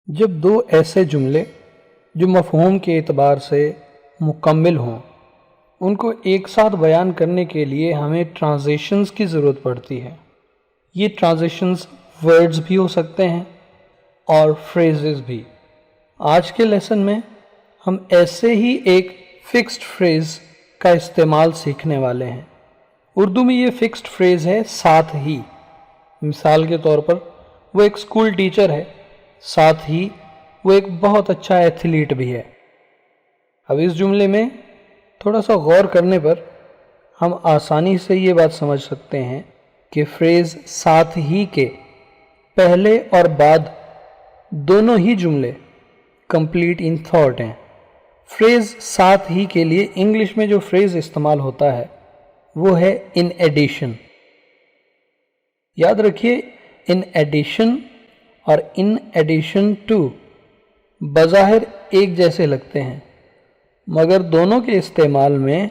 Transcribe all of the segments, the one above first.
جب دو ایسے جملے جو مفہوم کے اعتبار سے مکمل ہوں ان کو ایک ساتھ بیان کرنے کے لیے ہمیں ٹرانزیشنز کی ضرورت پڑتی ہے۔ یہ ٹرانزیشنز ورڈز بھی ہو سکتے ہیں اور فریزز بھی۔ آج کے لیسن میں ہم ایسے ہی ایک فکسڈ فریز کا استعمال سیکھنے والے ہیں۔ اردو میں یہ فکسڈ فریز ہے ساتھ ہی۔ مثال کے طور پر وہ ایک اسکول ٹیچر ہے، ساتھ ہی وہ ایک بہت اچھا ایتھلیٹ بھی ہے۔ اب اس جملے میں تھوڑا سا غور کرنے پر ہم آسانی سے یہ بات سمجھ سکتے ہیں کہ فریز ساتھ ہی کے پہلے اور بعد دونوں ہی جملے کمپلیٹ ان تھاٹ ہیں۔ فریز ساتھ ہی کے لیے انگلش میں جو فریز استعمال ہوتا ہے وہ ہے ان ایڈیشن۔ یاد رکھیے ان ایڈیشن اور ان ایڈیشن ٹو بظاہر ایک جیسے لگتے ہیں مگر دونوں کے استعمال میں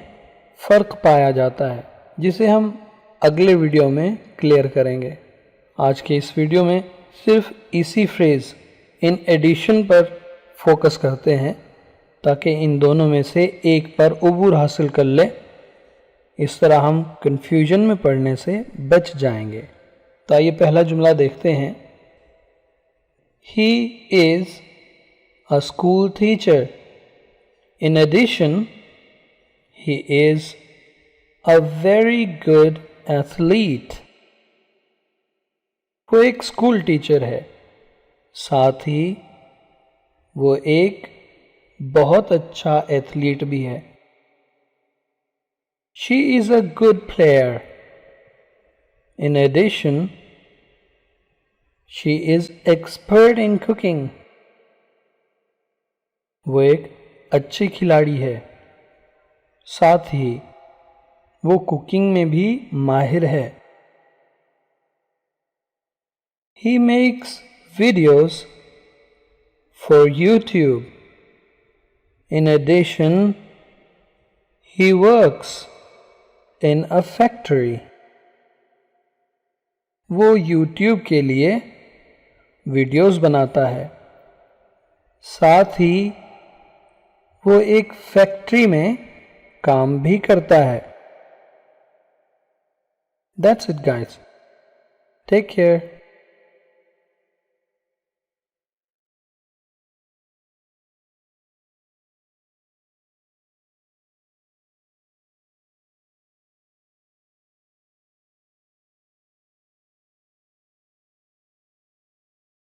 فرق پایا جاتا ہے جسے ہم اگلے ویڈیو میں کلیئر کریں گے۔ آج کے اس ویڈیو میں صرف اسی فریز ان ایڈیشن پر فوکس کرتے ہیں تاکہ ان دونوں میں سے ایک پر عبور حاصل کر لیں، اس طرح ہم کنفیوژن میں پڑنے سے بچ جائیں گے۔ تو آئیے پہلا جملہ دیکھتے ہیں۔ He is a school teacher. In addition, he is a very good athlete. وہ ایک اسکول ٹیچر ہے، ساتھ ہی وہ ایک بہت اچھا ایتھلیٹ بھی ہے۔ She is a good player. In addition, she is expert in cooking. وہ ایک اچھی کھلاڑی ہے، ساتھ ہی وہ کوکنگ میں بھی ماہر ہے۔ He makes videos for YouTube. In addition, he works in a factory. وہ YouTube کے لیے ویڈیوز بناتا ہے، ساتھ ہی وہ ایک فیکٹری میں کام بھی کرتا ہے۔ That's it guys. Take care.